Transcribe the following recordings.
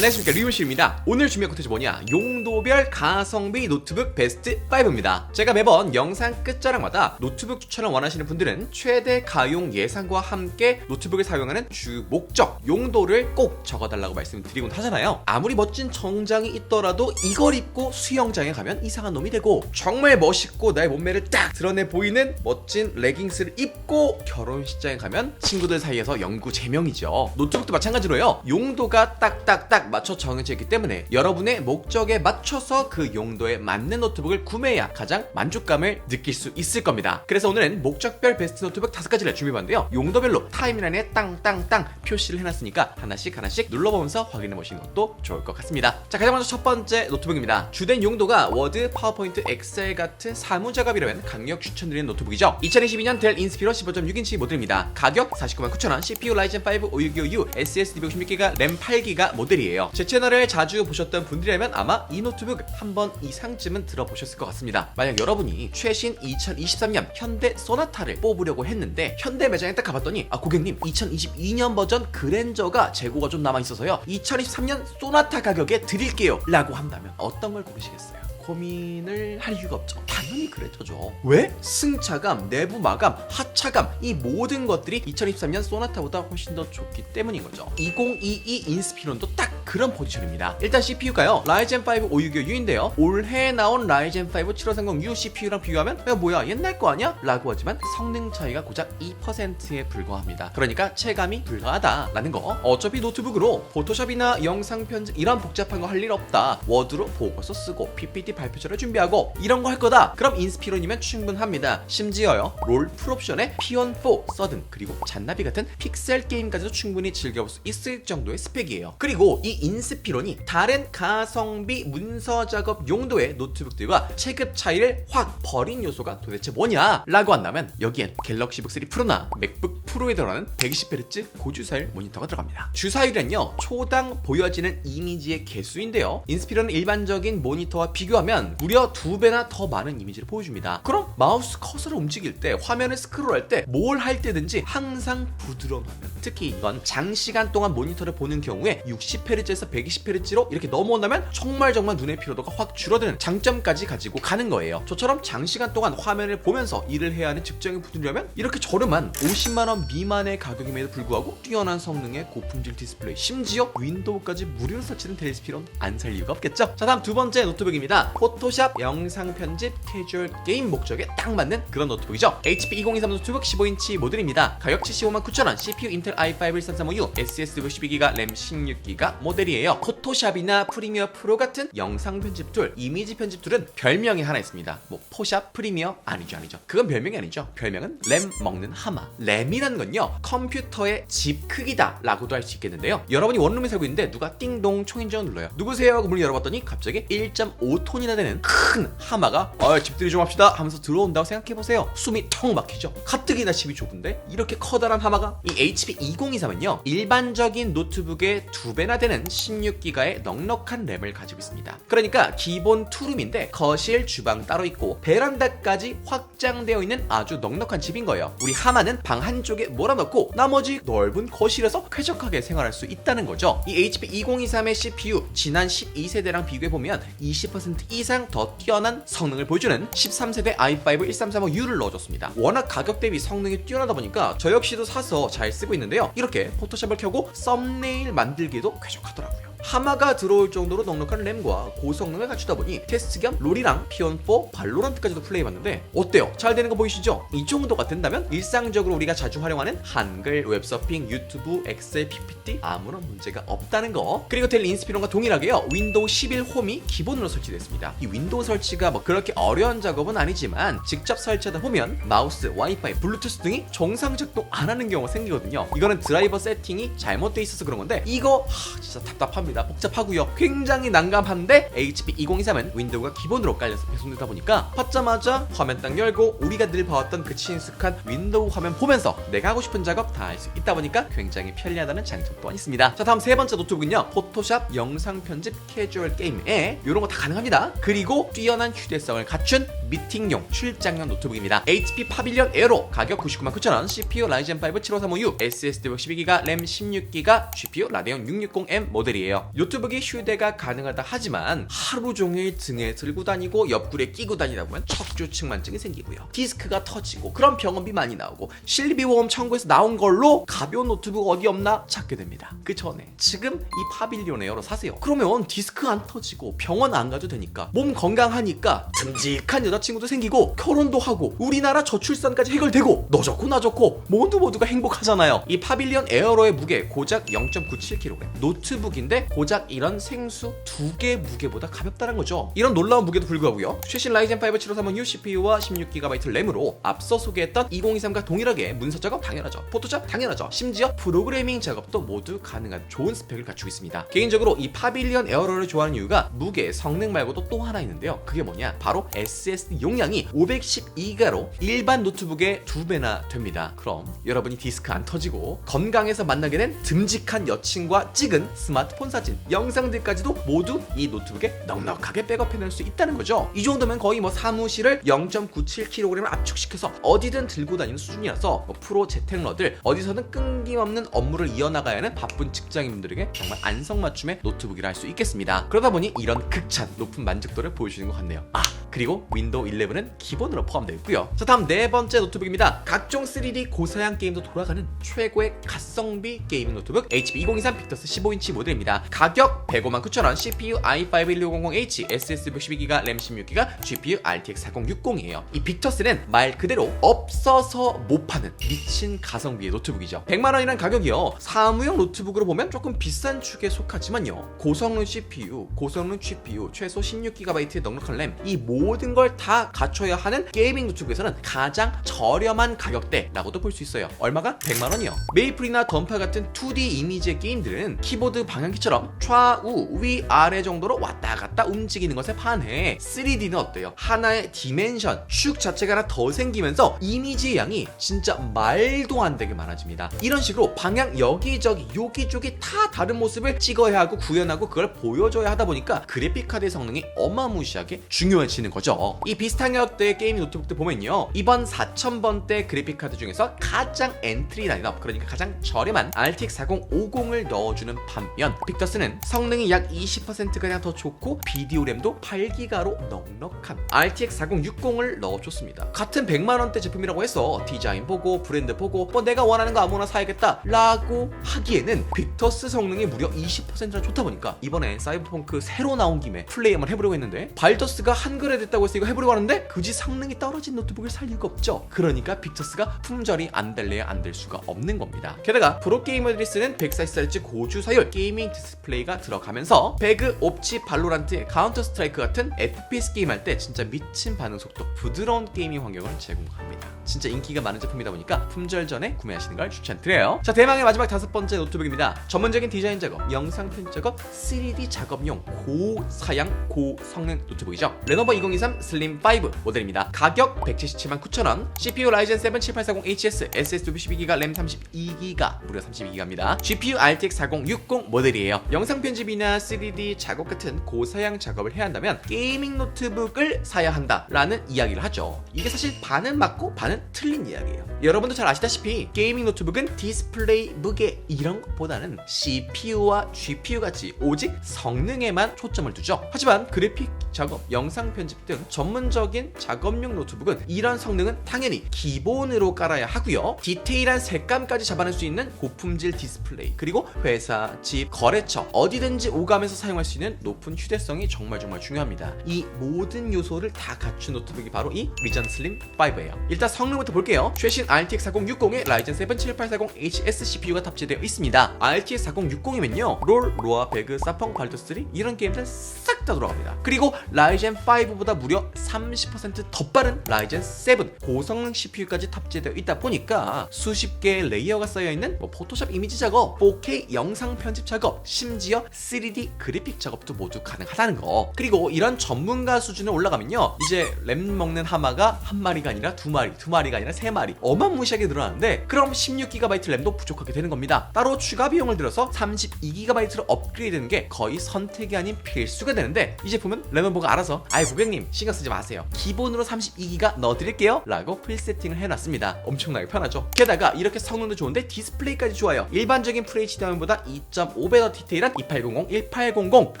안녕하십니까, 리오실입니다. 오늘 준비한 콘텐츠 뭐냐, 용도별 가성비 노트북 베스트 5입니다. 제가 매번 영상 끝자락마다 노트북 추천을 원하시는 분들은 최대 가용 예산과 함께 노트북을 사용하는 주 목적, 용도를 꼭 적어달라고 말씀드리곤 하잖아요. 아무리 멋진 정장이 있더라도 이걸 입고 수영장에 가면 이상한 놈이 되고, 정말 멋있고 나의 몸매를 딱 드러내 보이는 멋진 레깅스를 입고 결혼식장에 가면 친구들 사이에서 영구 제명이죠. 노트북도 마찬가지로요, 용도가 딱딱딱 맞춰 정해져 있기 때문에 여러분의 목적에 맞춰서 그 용도에 맞는 노트북을 구매해야 가장 만족감을 느낄 수 있을 겁니다. 그래서 오늘은 목적별 베스트 노트북 5가지를 준비해봤는데요, 용도별로 타임라인에 땅땅땅 표시를 해놨으니까 하나씩 눌러보면서 확인해 보시는 것도 좋을 것 같습니다. 자, 가장 먼저 첫 번째 노트북입니다. 주된 용도가 워드, 파워포인트, 엑셀 같은 사무 작업이라면 강력 추천드리는 노트북이죠. 2022년 델 인스피러 15.6인치 모델입니다. 가격 499,000원, CPU 라이젠 5 5625U, SSD 256GB, 램 8GB 모델이에요. 제 채널을 자주 보셨던 분들이라면 아마 이 노트북 한 번 이상쯤은 들어보셨을 것 같습니다. 만약 여러분이 최신 2023년 현대 소나타를 뽑으려고 했는데 현대 매장에 딱 가봤더니, 고객님 2022년 버전 그랜저가 재고가 좀 남아있어서요 2023년 소나타 가격에 드릴게요 라고 한다면 어떤 걸 고르시겠어요? 고민을 할 이유가 없죠. 당연히 그랜저죠. 왜? 승차감, 내부 마감, 하차감, 이 모든 것들이 2023년 소나타보다 훨씬 더 좋기 때문인 거죠. 2022 인스피론도 딱 그런 포지션입니다. 일단 CPU가요, 라이젠 5 5625U인데요 올해 나온 라이젠 5 7530U CPU랑 비교하면 야 뭐야 옛날 거 아니야? 라고 하지만 성능 차이가 고작 2%에 불과합니다. 그러니까 체감이 불가하다라는 거. 어차피 노트북으로 포토샵이나 영상 편집 이런 복잡한 거 할 일 없다, 워드로 보고서 쓰고 PPT 발표자를 준비하고 이런 거 할 거다, 그럼 인스피론이면 충분합니다. 심지어요, 롤 풀옵션에 피온4 서든 그리고 잔나비 같은 픽셀 게임까지도 충분히 즐겨볼 수 있을 정도의 스펙이에요. 그리고 이 인스피론이 다른 가성비 문서 작업 용도의 노트북들과 체급 차이를 확 벌인 요소가 도대체 뭐냐 라고 한다면 여기엔 갤럭시 북3 프로나 맥북 프로에 들어가는 120Hz 고주사율 모니터가 들어갑니다. 주사율은요, 초당 보여지는 이미지의 개수인데요, 인스피론은 일반적인 모니터와 비교하면 무려 2배나 더 많은 이미지를 보여줍니다. 그럼 마우스 커서를 움직일 때, 화면을 스크롤할 때, 뭘 할 때든지 항상 부드러운 화면, 특히 이건 장시간 동안 모니터를 보는 경우에 60Hz에서 120Hz로 이렇게 넘어온다면 정말 눈의 피로도가 확 줄어드는 장점까지 가지고 가는 거예요. 저처럼 장시간 동안 화면을 보면서 일을 해야 하는 직장인 분들이라면 이렇게 저렴한 50만원 미만의 가격임에도 불구하고 뛰어난 성능의 고품질 디스플레이, 심지어 윈도우까지 무료로 설치된 델스피론 안 살 이유가 없겠죠. 자, 다음 두 번째 노트북입니다. 포토샵, 영상 편집, 캐주얼 게임 목적에 딱 맞는 그런 노트북이죠. HP 2023 노트북 15인치 모델입니다. 가격 759,000원, CPU 인텔 i5 1335U, SSD 52GB, 램 16GB 모델이에요. 포토샵이나 프리미어 프로 같은 영상 편집 툴, 이미지 편집 툴은 별명이 하나 있습니다. 뭐 포샵, 프리미어 아니죠. 그건 별명이 아니죠. 별명은 램 먹는 하마. 램이라는 건요, 컴퓨터의 집 크기다 라고도 할 수 있겠는데요, 여러분이 원룸에 살고 있는데 누가 띵동 초인종을 눌러요. 누구세요? 하고 문을 열어봤더니 갑자기 1.5톤이나 되는 큰 하마가 집들이 좀 합시다 하면서 들어온다고 생각해보세요. 숨이 턱 막히죠. 가뜩이나 집이 좁은데 이렇게 커다란 하마가. 이 HP 2023은요, 일반적인 노트북의 2배나 되는 16GB의 넉넉한 램을 가지고 있습니다. 그러니까 기본 투룸인데 거실, 주방 따로 있고 베란다까지 확장되어 있는 아주 넉넉한 집인 거예요. 우리 하마는 방 한쪽에 몰아넣고 나머지 넓은 거실에서 쾌적하게 생활할 수 있다는 거죠. 이 HP 2023의 CPU 지난 12세대랑 비교해보면 20% 이상 더 뛰어난 성능을 보여주는 13세대 i5 1335U를 넣어줬습니다. 워낙 가격 대비 성능이 뛰어나다 보니까 저 역시도 사서 잘 쓰고 있는데요, 이렇게 포토샵을 켜고 썸네일 만들기도 쾌적하더라고요. 하마가 들어올 정도로 넉넉한 램과 고성능을 갖추다 보니 테스트 겸 롤이랑 피온4, 발로란트까지도 플레이해봤는데 어때요? 잘 되는 거 보이시죠? 이 정도가 된다면 일상적으로 우리가 자주 활용하는 한글, 웹서핑, 유튜브, 엑셀, PPT 아무런 문제가 없다는 거. 그리고 델 인스피론과 동일하게요, 윈도우 11 홈이 기본으로 설치됐습니다. 이 윈도우 설치가 뭐 그렇게 어려운 작업은 아니지만 직접 설치하다 보면 마우스, 와이파이, 블루투스 등이 정상 작동 안 하는 경우가 생기거든요. 이거는 드라이버 세팅이 잘못돼 있어서 그런 건데 이거 진짜 답답합니다. 복잡하고요, 굉장히 난감한데 HP 2023은 윈도우가 기본으로 깔려서 배송되다 보니까 받자마자 화면 딱 열고 우리가 늘 봐왔던 그 친숙한 윈도우 화면 보면서 내가 하고 싶은 작업 다 할 수 있다 보니까 굉장히 편리하다는 장점 또한 있습니다. 자, 다음 세 번째 노트북은요, 포토샵, 영상 편집, 캐주얼 게임에 이런 거 다 가능합니다. 그리고 뛰어난 휴대성을 갖춘 미팅용, 출장용 노트북입니다. HP 파빌리온 에어로 가격 999,900원, CPU 라이젠 5 7535U, SSD 512GB, 램 16GB, GPU 라데온 660M 모델이에요. 노트북이 휴대가 가능하다 하지만 하루 종일 등에 들고 다니고 옆구리에 끼고 다니다 보면 척추측만증이 생기고요. 디스크가 터지고 그런 병원비 많이 나오고 실비보험 청구해서 나온 걸로 가벼운 노트북 어디 없나 찾게 됩니다. 그 전에 지금 이 파빌리온 에어로 사세요. 그러면 디스크 안 터지고 병원 안 가도 되니까 몸 건강하니까 듬직한 여자친구도 생기고 결혼도 하고 우리나라 저출산까지 해결되고 너 좋고 나 좋고 모두가 행복하잖아요. 이 파빌리온 에어로의 무게 고작 0.97kg, 노트북인데 고작 이런 생수 2개 무게보다 가볍다는 거죠. 이런 놀라운 무게도 불구하고요, 최신 라이젠 5 7535U CPU와 16GB 램으로 앞서 소개했던 2023과 동일하게 문서 작업 당연하죠, 포토샵 당연하죠, 심지어 프로그래밍 작업도 모두 가능한 좋은 스펙을 갖추고 있습니다. 개인적으로 이 파빌리온 에어로를 좋아하는 이유가 무게, 성능 말고도 또 하나 있는데요. 그게 뭐냐, 바로 SSD 용량이 512기가로 일반 노트북의 2배나 됩니다. 그럼 여러분이 디스크 안 터지고 건강에서 만나게 된 듬직한 여친과 찍은 스마트폰 사진, 영상들까지도 모두 이 노트북에 넉넉하게 백업해낼 수 있다는 거죠. 이 정도면 거의 뭐 사무실을 0.97kg을 압축시켜서 어디든 들고 다니는 수준이라서 뭐 프로 재택러들, 어디서든 끊김없는 업무를 이어나가야 하는 바쁜 직장인분들에게 정말 안성맞춤의 노트북이라 할 수 있겠습니다. 그러다 보니 이런 극찬 높은 만족도를 보여주는 것 같네요. 그리고 윈도우 11은 기본으로 포함되어 있고요. 자, 다음 네 번째 노트북입니다. 각종 3D 고사양 게임도 돌아가는 최고의 가성비 게이밍 노트북 HP 2023 빅터스 15인치 모델입니다. 가격 159,000원, CPU i5 1600H, SSD 112GB, 램 16GB, GPU RTX 4060이에요. 이 빅터스는 말 그대로 없어서 못 파는 미친 가성비의 노트북이죠. 100만원이란 가격이요, 사무용 노트북으로 보면 조금 비싼 축에 속하지만요, 고성능 CPU, 고성능 GPU, 최소 16GB의 넉넉한 램, 이 모든 걸 다 갖춰야 하는 게이밍 노트북에서는 가장 저렴한 가격대라고도 볼 수 있어요. 얼마가? 100만원이요. 메이플이나 던파 같은 2D 이미지의 게임들은 키보드 방향키처럼 좌우 위 아래 정도로 왔다 갔다 움직이는 것에 반해 3D는 어때요? 하나의 디멘션, 축 자체가 하나 더 생기면서 이미지의 양이 진짜 말도 안 되게 많아집니다. 이런 식으로 방향 여기저기 요기저기 다 다른 모습을 찍어야 하고 구현하고 그걸 보여줘야 하다 보니까 그래픽카드의 성능이 어마무시하게 중요해지는 거죠. 이 비슷한 가격대의 게이밍 노트북들 보면요, 이번 4000번대 그래픽카드 중에서 가장 엔트리 라인업, 그러니까 가장 저렴한 RTX 4050을 넣어주는 반면 빅터스는 성능이 약 20%가량 더 좋고 비디오 램도 8기가로 넉넉한 RTX 4060을 넣어줬습니다. 같은 100만원대 제품이라고 해서 디자인 보고 브랜드 보고 뭐 내가 원하는 거 아무나 사야겠다 라고 하기에는 빅터스 성능이 무려 20%나 좋다 보니까 이번에 사이버펑크 새로 나온 김에 플레이 한번 해보려고 했는데, 발더스가 한글에 됐다고 해서 이거 해보려고 하는데 굳이 성능이 떨어진 노트북을 살 이유가 없죠. 그러니까 빅터스가 품절이 안 될래야 안 될 수가 없는 겁니다. 게다가 프로게이머들이 쓰는 144Hz 고주사율 게이밍 디스플레이가 들어가면서 배그, 옵치, 발로란트, 카운터 스트라이크 같은 FPS 게임할 때 진짜 미친 반응 속도, 부드러운 게이밍 환경을 제공합니다. 진짜 인기가 많은 제품이다 보니까 품절 전에 구매하시는 걸 추천드려요. 자, 대망의 마지막 5번째 노트북입니다. 전문적인 디자인 작업, 영상 편집 작업, 3D 작업용 고사양 고성능 노트북이죠. 레노버 2023 슬림 5 모델입니다. 가격 177,900원, CPU 라이젠 7 7840HS, SSD 12GB, 램 32GB, 무려 32GB입니다. GPU RTX 4060 모델이에요. 영상 편집이나 3D 작업 같은 고사양 작업을 해야 한다면 게이밍 노트북을 사야 한다라는 이야기를 하죠. 이게 사실 반은 맞고 반은 틀린 이야기예요. 여러분도 잘 아시다시피 게이밍 노트북은 디스플레이, 무게 이런 것보다는 CPU와 GPU 같이 오직 성능에만 초점을 두죠. 하지만 그래픽 작업, 영상 편집 등 전문적인 작업용 노트북은 이런 성능은 당연히 기본으로 깔아야 하고요. 디테일한 색감까지 잡아낼 수 있는 고품질 디스플레이, 그리고 회사, 집, 거래처 어디든지 오가면서 사용할 수 있는 높은 휴대성이 정말 중요합니다. 이 모든 요소를 다 갖춘 노트북이 바로 이 리전 슬림 5예요. 일단 성능부터 볼게요. 최신 RTX 4060에 라이젠 7 7840HS CPU가 탑재되어 있습니다. RTX 4060이면요, 롤, 로아, 배그, 사펑, 발더3 이런 게임들 싹 다 돌아갑니다. 그리고 라이젠 5보다 무려 30% 더 빠른 라이젠 7 고성능 CPU까지 탑재되어 있다 보니까 수십 개의 레이어가 쌓여있는 포토샵 이미지 작업, 4K 영상 편집 작업, 심지어 3D 그래픽 작업도 모두 가능하다 싸다는 거. 그리고 이런 전문가 수준에 올라가면요, 이제 램 먹는 하마가 한 마리가 아니라 두 마리가 아니라 세 마리, 어마무시하게 늘어나는데, 그럼 16GB 램도 부족하게 되는 겁니다. 따로 추가 비용을 들여서 32GB로 업그레이드하는 게 거의 선택이 아닌 필수가 되는데, 이 제품은 레노버가 알아서 아이 고객님 신경 쓰지 마세요, 기본으로 32GB 넣어드릴게요 라고 풀세팅을 해놨습니다. 엄청나게 편하죠. 게다가 이렇게 성능도 좋은데 디스플레이까지 좋아요. 일반적인 FHD 화면보다 2.5배 더 디테일한 2800, 1800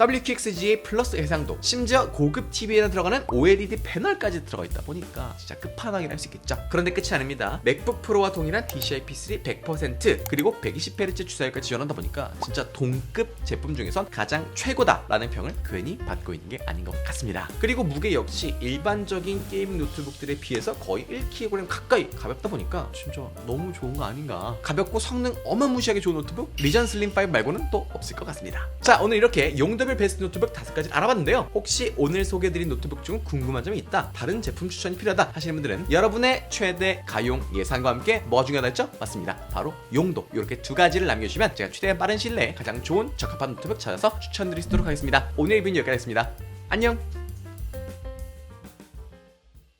WQXGA 플러스 해상도, 심지어 고급 TV에는 들어가는 OLED 패널까지 들어가 있다 보니까 진짜 끝판왕이라 할 수 있겠죠. 그런데 끝이 아닙니다. 맥북 프로와 동일한 DCI-P3 100% 그리고 120Hz 주사율까지 지원한다 보니까 진짜 동급 제품 중에선 가장 최고다라는 평을 괜히 받고 있는 게 아닌 것 같습니다. 그리고 무게 역시 일반적인 게이밍 노트북들에 비해서 거의 1kg 가까이 가볍다 보니까 진짜 너무 좋은 거 아닌가. 가볍고 성능 어마무시하게 좋은 노트북 리전 슬림 5 말고는 또 없을 것 같습니다. 자, 오늘 이렇게 용도별 베스트 노트북 5가지를 알아봤는데요. 혹시 오늘 소개해드린 노트북 중 궁금한 점이 있다, 다른 제품 추천이 필요하다 하시는 분들은 여러분의 최대 가용 예산과 함께 뭐가 중요하다 했죠? 맞습니다. 바로 용도. 이렇게 두 가지를 남겨주시면 제가 최대한 빠른 시일 내에 가장 좋은 적합한 노트북 찾아서 추천드리도록 하겠습니다. 오늘 리뷰는 여기까지였습니다. 안녕.